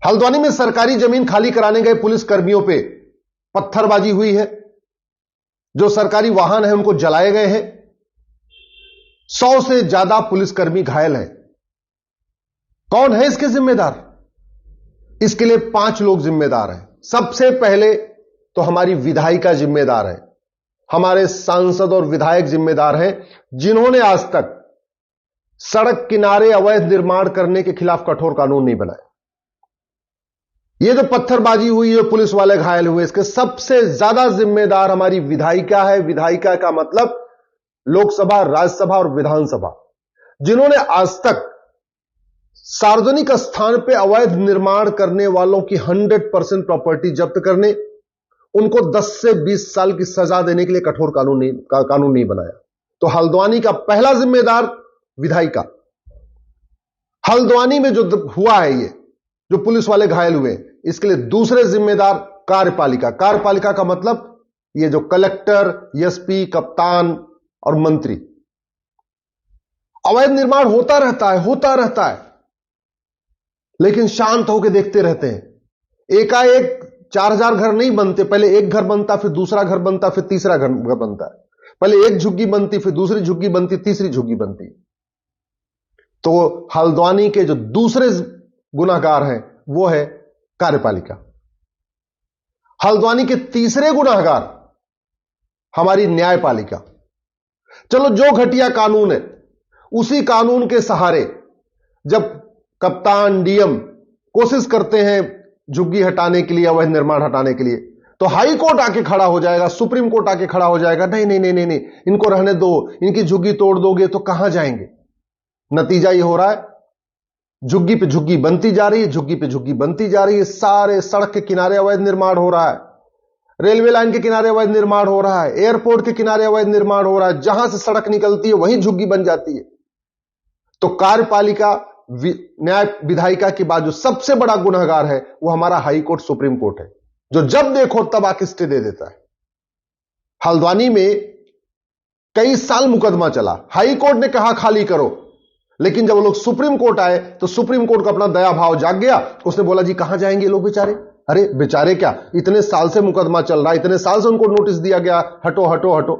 हल्द्वानी में सरकारी जमीन खाली कराने गए पुलिस कर्मियों पे पत्थरबाजी हुई है। जो सरकारी वाहन है उनको जलाए गए हैं। 100 से ज्यादा पुलिसकर्मी घायल हैं। कौन है इसके जिम्मेदार? इसके लिए 5 लोग जिम्मेदार हैं। सबसे पहले तो हमारी विधायिका जिम्मेदार है, हमारे सांसद और विधायक जिम्मेदार हैं, जिन्होंने आज तक सड़क किनारे अवैध निर्माण करने के खिलाफ कठोर कानून नहीं बनाया। यह जो पत्थरबाजी हुई है, पुलिस वाले घायल हुए, इसके सबसे ज्यादा जिम्मेदार हमारी विधायिका है। विधायिका का मतलब लोकसभा, राज्यसभा और विधानसभा, जिन्होंने आज तक सार्वजनिक स्थान पर अवैध निर्माण करने वालों की 100% प्रॉपर्टी जब्त करने, उनको 10 से 20 साल की सजा देने के लिए कठोर कानून नहीं बनाया। तो हल्द्वानी का पहला जिम्मेदार विधायिका। हल्द्वानी में जो हुआ है, ये जो पुलिस वाले घायल हुए, इसके लिए दूसरे जिम्मेदार कार्यपालिका। कार्यपालिका का मतलब ये जो कलेक्टर, एसपी, कप्तान और मंत्री। अवैध निर्माण होता रहता है, लेकिन शांत होकर देखते रहते हैं। एकाएक 4000 घर नहीं बनते। पहले एक घर बनता, फिर दूसरा घर बनता, फिर तीसरा घर बनता है। पहले एक झुग्गी बनती, फिर दूसरी झुग्गी बनती, तीसरी झुग्गी बनती। तो हल्द्वानी के जो दूसरे गुनाहगार हैं वो है कार्यपालिका। हल्द्वानी के तीसरे गुनाहगार हमारी न्यायपालिका। चलो, जो घटिया कानून है, उसी कानून के सहारे जब कप्तान, डीएम कोशिश करते हैं झुग्गी हटाने के लिए, अवैध निर्माण हटाने के लिए, तो हाई कोर्ट आके खड़ा हो जाएगा, सुप्रीम कोर्ट आके खड़ा हो जाएगा, नहीं नहीं नहीं नहीं, इनको रहने दो, इनकी झुग्गी तोड़ दोगे तो कहां जाएंगे। नतीजा ये हो रहा है, झुग्गी पे झुग्गी बनती जा रही है, झुग्गी पे झुग्गी बनती जा रही है। सारे सड़क के किनारे अवैध निर्माण हो रहा है, रेलवे लाइन के किनारे अवैध निर्माण हो रहा है, एयरपोर्ट के किनारे अवैध निर्माण हो रहा है। जहां से सड़क निकलती है वहीं झुग्गी बन जाती है। तो कार्यपालिका, न्याय, विधायिका के बाद जो सबसे बड़ा गुनहगार है वो हमारा हाई कोर्ट, सुप्रीम कोर्ट है, जो जब देखो तब आके स्टे दे देता है। हल्द्वानी में कई साल मुकदमा चला, हाई कोर्ट ने कहा खाली करो, लेकिन जब वो लोग सुप्रीम कोर्ट आए तो सुप्रीम कोर्ट को अपना दया भाव जाग गया। उसने बोला जी कहां जाएंगे लोग बेचारे। अरे बेचारे क्या, इतने साल से मुकदमा चल रहा है, इतने साल से उनको नोटिस दिया गया, हटो हटो हटो,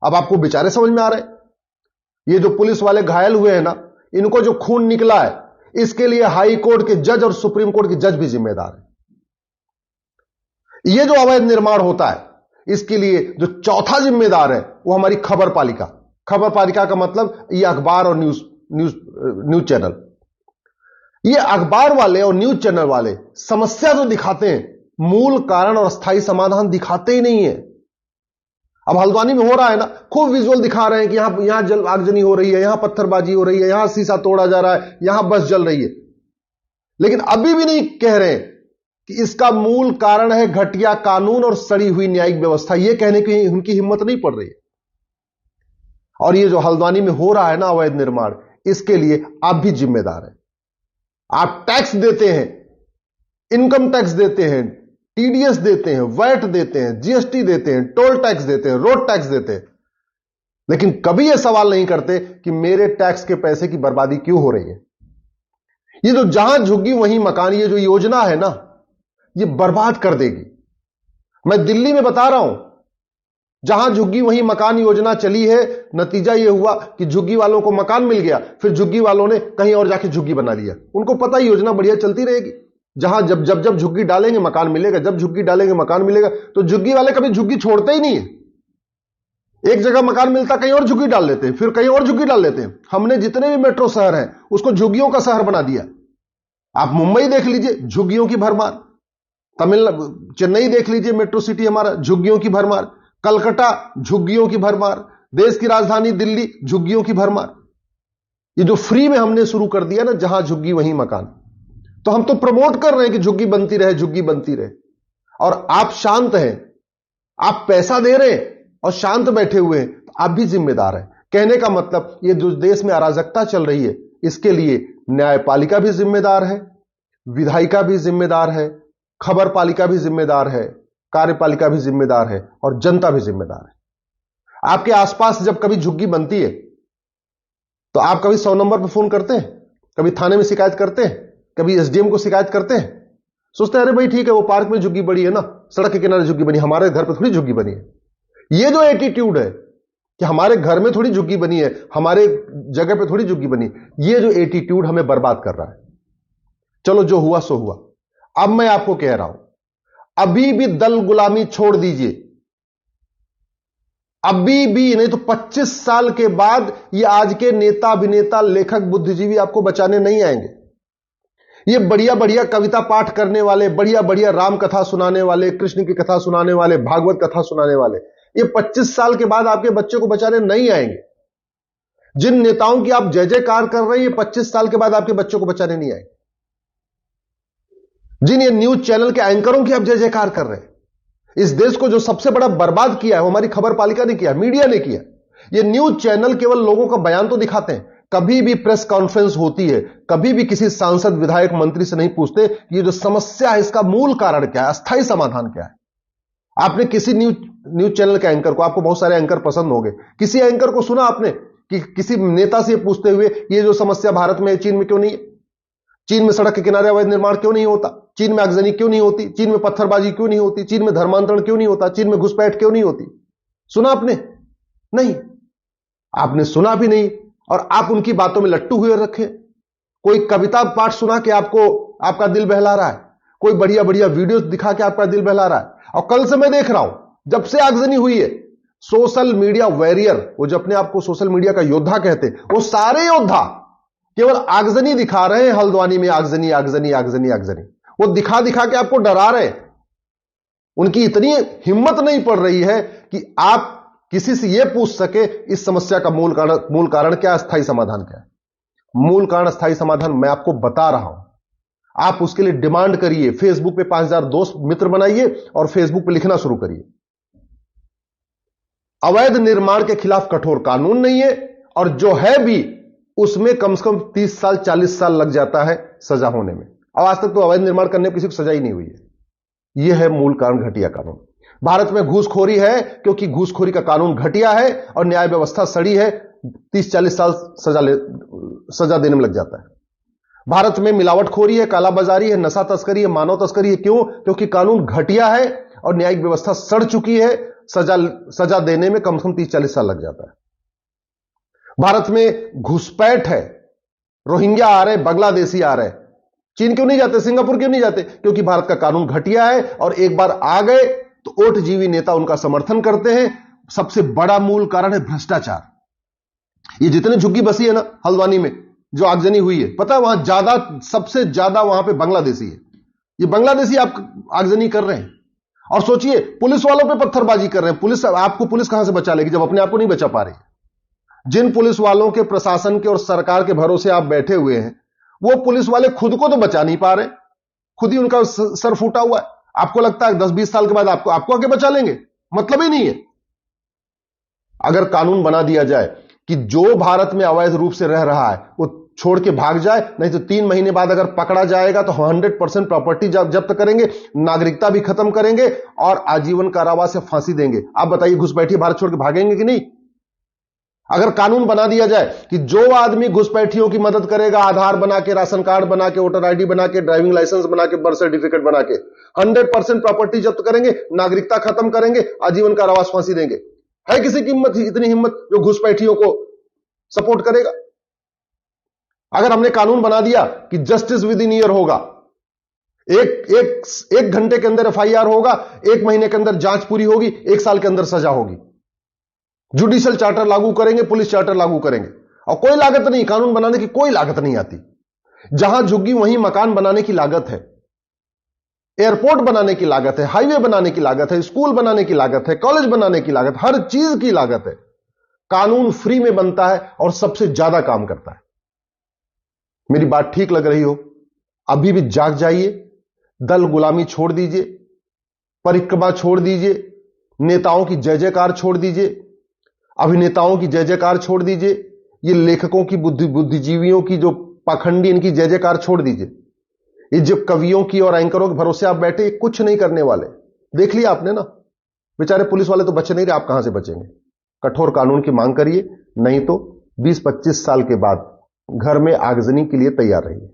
अब आपको बेचारे समझ में आ रहे। ये जो पुलिस वाले घायल हुए हैं ना, इनको जो खून निकला है, इसके लिए हाई कोर्ट के जज और सुप्रीम कोर्ट के जज भी जिम्मेदार है। ये जो अवैध निर्माण होता है, इसके लिए जो चौथा जिम्मेदार है वो हमारी खबर पालिका। खबर पालिका का मतलब ये अखबार और न्यूज चैनल। ये अखबार वाले और न्यूज चैनल वाले समस्या जो दिखाते हैं, मूल कारण और स्थायी समाधान दिखाते ही नहीं है। अब हल्द्वानी में हो रहा है ना, खूब विजुअल दिखा रहे हैं कि यहां आगजनी हो रही है, यहां पत्थरबाजी हो रही है, यहां शीशा तोड़ा जा रहा है, यहां बस जल रही है, लेकिन अभी भी नहीं कह रहे कि इसका मूल कारण है घटिया कानून और सड़ी हुई न्यायिक व्यवस्था। यह कहने की उनकी हिम्मत नहीं पड़ रही है। और ये जो हल्द्वानी में हो रहा है ना अवैध निर्माण, इसके लिए आप भी जिम्मेदार हैं। आप टैक्स देते हैं, इनकम टैक्स देते हैं, टीडीएस देते हैं, वैट देते हैं, जीएसटी देते हैं, टोल टैक्स देते हैं, रोड टैक्स देते हैं, लेकिन कभी यह सवाल नहीं करते कि मेरे टैक्स के पैसे की बर्बादी क्यों हो रही है। ये जो जहां झुग्गी वहीं मकान, ये जो योजना है ना, ये बर्बाद कर देगी। मैं दिल्ली में बता रहा हूं, जहां झुग्गी वहीं मकान योजना चली है, नतीजा यह हुआ कि झुग्गी वालों को मकान मिल गया, फिर झुग्गी वालों ने कहीं और जाके झुग्गी बना लिया। उनको पता ही योजना बढ़िया चलती रहेगी, जहां जब जब जब झुग्गी डालेंगे मकान मिलेगा, जब झुग्गी डालेंगे मकान मिलेगा। तो झुग्गी वाले कभी झुग्गी छोड़ते ही नहीं है। एक जगह मकान मिलता, कहीं और झुग्गी डाल लेते हैं, फिर कहीं और झुग्गी डाल लेते हैं। हमने जितने भी मेट्रो शहर हैं उसको झुग्गियों का शहर बना दिया। आप मुंबई देख लीजिए, झुग्गियों की भरमार। चेन्नई देख लीजिए, मेट्रो सिटी हमारा, झुग्गियों की भरमार। कलकत्ता, झुग्गियों की भरमार। देश की राजधानी दिल्ली, झुग्गियों की भरमार। ये जो फ्री में हमने शुरू कर दिया ना, जहां झुग्गी वहीं मकान, तो हम तो प्रमोट कर रहे हैं कि झुग्गी बनती रहे, झुग्गी बनती रहे। और आप शांत हैं, आप पैसा दे रहे हैं और शांत बैठे हुए हैं, तो आप भी जिम्मेदार हैं। कहने का मतलब, ये जो देश में अराजकता चल रही है, इसके लिए न्यायपालिका भी जिम्मेदार है, विधायिका भी जिम्मेदार है, खबर पालिका भी जिम्मेदार है, कार्यपालिका भी जिम्मेदार है और जनता भी जिम्मेदार है। आपके आसपास जब कभी झुग्गी बनती है तो आप कभी 100 नंबर पर फोन करते हैं, कभी थाने में शिकायत करते हैं, कभी एसडीएम को शिकायत करते हैं? सोचते हैं अरे भाई ठीक है, वो पार्क में झुग्गी बड़ी है ना, सड़क के किनारे झुग्गी बनी, हमारे घर पे थोड़ी झुग्गी बनी है। ये जो एटीट्यूड है कि हमारे घर में थोड़ी झुग्गी बनी है, हमारे जगह पे थोड़ी झुग्गी बनी, ये जो एटीट्यूड हमें बर्बाद कर रहा है। चलो जो हुआ सो हुआ। अब मैं आपको कह रहा हूं, अभी भी दल गुलामी छोड़ दीजिए, अभी भी नहीं तो 25 साल के बाद ये आज के नेता, अभिनेता, लेखक, बुद्धिजीवी आपको बचाने नहीं आएंगे। ये बढ़िया बढ़िया कविता पाठ करने वाले, बढ़िया बढ़िया राम कथा सुनाने वाले, कृष्ण की कथा सुनाने वाले, भागवत कथा सुनाने वाले, ये 25 साल के बाद आपके बच्चे को बचाने नहीं आएंगे। जिन नेताओं की आप जय जयकार कर रहे हैं, ये 25 साल के बाद आपके बच्चों को बचाने नहीं आएंगे। जिन ये न्यूज चैनल के एंकरों की आप जय जयकार कर रहे हैं, इस देश को जो सबसे बड़ा बर्बाद किया है वो हमारी खबर पालिका ने किया, मीडिया ने किया। ये न्यूज चैनल केवल लोगों का बयान तो दिखाते हैं, कभी भी प्रेस कॉन्फ्रेंस होती है, कभी भी किसी सांसद, विधायक, मंत्री से नहीं पूछते ये जो समस्या है इसका मूल कारण क्या है, अस्थायी समाधान क्या है। आपने किसी न्यूज चैनल के एंकर को, आपको बहुत सारे एंकर पसंद होंगे, किसी एंकर को सुना आपने कि किसी नेता से पूछते हुए ये जो समस्या भारत में है, चीन में क्यों नहीं है? चीन में सड़क के किनारे अवैध निर्माण क्यों नहीं होता? चीन में आगजनी क्यों नहीं होती? चीन में पत्थरबाजी क्यों नहीं होती? चीन में धर्मांतरण क्यों नहीं होता? चीन में घुसपैठ क्यों नहीं होती? सुना आपने? नहीं, आपने सुना भी नहीं, और आप उनकी बातों में लट्टू हुए रखे। कोई कविता पाठ सुना के आपको, आपका दिल बहला रहा है, कोई बढ़िया बढ़िया वीडियो दिखा के आपका दिल बहला रहा है। और कल से मैं देख रहा हूं, जब से आगजनी हुई है, सोशल मीडिया वॉरियर, वो जो अपने आप को सोशल मीडिया का योद्धा कहते, वो सारे योद्धा केवल आगजनी दिखा रहे हैं। हल्द्वानी में आगजनी, आगजनी, आगजनी, आगजनी, वो दिखा दिखा के आपको डरा रहे हैं। उनकी इतनी हिम्मत नहीं पड़ रही है कि आप किसी से यह पूछ सके इस समस्या का मूल कारण क्या, अस्थायी समाधान क्या है। मूल कारण, अस्थायी समाधान मैं आपको बता रहा हूं। आप उसके लिए डिमांड करिए, फेसबुक पे 5000 दोस्त मित्र बनाइए और फेसबुक पे लिखना शुरू करिए। अवैध निर्माण के खिलाफ कठोर कानून नहीं है, और जो है भी उसमें कम से कम 30 साल 40 साल लग जाता है सजा होने में। और आज तक तो अवैध निर्माण करने पर किसी को सजा ही नहीं हुई है। यह है मूल कारण, घटिया कानून। भारत में घूसखोरी है क्योंकि घूसखोरी का कानून घटिया है और न्याय व्यवस्था सड़ी है, 30-40 साल सजा देने में लग जाता है। भारत में मिलावटखोरी है, कालाबाजारी है, नशा तस्करी है, मानव तस्करी है। क्यों? क्योंकि कानून घटिया है और न्यायिक व्यवस्था सड़ चुकी है, सजा देने में कम से कम 30-40 साल लग जाता है। भारत में घुसपैठ है, रोहिंग्या आ रहे, बांग्लादेशी आ रहे, चीन क्यों नहीं जाते, सिंगापुर क्यों नहीं जाते? क्योंकि भारत का कानून घटिया है, और एक बार आ गए तो ओटजीवी नेता उनका समर्थन करते हैं। सबसे बड़ा मूल कारण है भ्रष्टाचार। ये जितने झुग्गी बसी है ना हल्द्वानी में, जो आगजनी हुई है, पता है वहां ज्यादा, सबसे ज्यादा वहां पे बांग्लादेशी है। ये बांग्लादेशी आप आगजनी कर रहे हैं, और सोचिए पुलिस वालों पे पत्थरबाजी कर रहे हैं। पुलिस कहां से बचा लेगी जब अपने आप को नहीं बचा पा रही है? जिन पुलिस वालों के, प्रशासन के और सरकार के भरोसे आप बैठे हुए हैं, वो पुलिस वाले खुद को तो बचा नहीं पा रहे, खुद ही उनका सर फूटा हुआ है। आपको लगता है 10-20 साल के बाद आपको आके बचा लेंगे? मतलब ही नहीं है। अगर कानून बना दिया जाए कि जो भारत में अवैध रूप से रह रहा है वो छोड़ के भाग जाए, नहीं तो 3 महीने बाद अगर पकड़ा जाएगा तो 100% प्रॉपर्टी जब्त करेंगे, नागरिकता भी खत्म करेंगे और आजीवन कारावास या फांसी देंगे। आप बताइए, घुसपैठी भारत छोड़ के भागेंगे कि नहीं? अगर कानून बना दिया जाए कि जो आदमी घुसपैठियों की मदद करेगा, आधार बना के, राशन कार्ड बना के, वोटर आईडी बना के, ड्राइविंग लाइसेंस बना के, बर्थ सर्टिफिकेट बना के 100% प्रॉपर्टी जब्त करेंगे, नागरिकता खत्म करेंगे, आजीवन कारावास, फांसी देंगे। है किसी की हिम्मत, इतनी हिम्मत जो घुसपैठियों को सपोर्ट करेगा? अगर हमने कानून बना दिया कि जस्टिस विद इन ईयर होगा, एक घंटे के अंदर एफआईआर होगा, 1 महीने के अंदर जांच पूरी होगी, 1 साल के अंदर सजा होगी, जुडिशियल चार्टर लागू करेंगे, पुलिस चार्टर लागू करेंगे, और कोई लागत नहीं, कानून बनाने की कोई लागत नहीं आती। जहां झुग्गी वहीं मकान बनाने की लागत है, एयरपोर्ट बनाने की लागत है, हाईवे बनाने की लागत है, स्कूल बनाने की लागत है, कॉलेज बनाने की लागत, हर चीज की लागत है। कानून फ्री में बनता है और सबसे ज्यादा काम करता है। मेरी बात ठीक लग रही हो, अभी भी जाग जाइए, दल गुलामी छोड़ दीजिए, परिक्रमा छोड़ दीजिए, नेताओं की जय जयकार छोड़ दीजिए, अभिनेताओं की जय जयकार छोड़ दीजिए, ये लेखकों की, बुद्धिजीवियों की जो पाखंडी, इनकी जय जयकार छोड़ दीजिए। ये जो कवियों की और एंकरों के भरोसे आप बैठे, ये कुछ नहीं करने वाले। देख लिया आपने ना, बेचारे पुलिस वाले तो बचे नहीं रहे, आप कहां से बचेंगे? कठोर कानून की मांग करिए, नहीं तो 20-25 साल के बाद घर में आगजनी के लिए तैयार रहिए।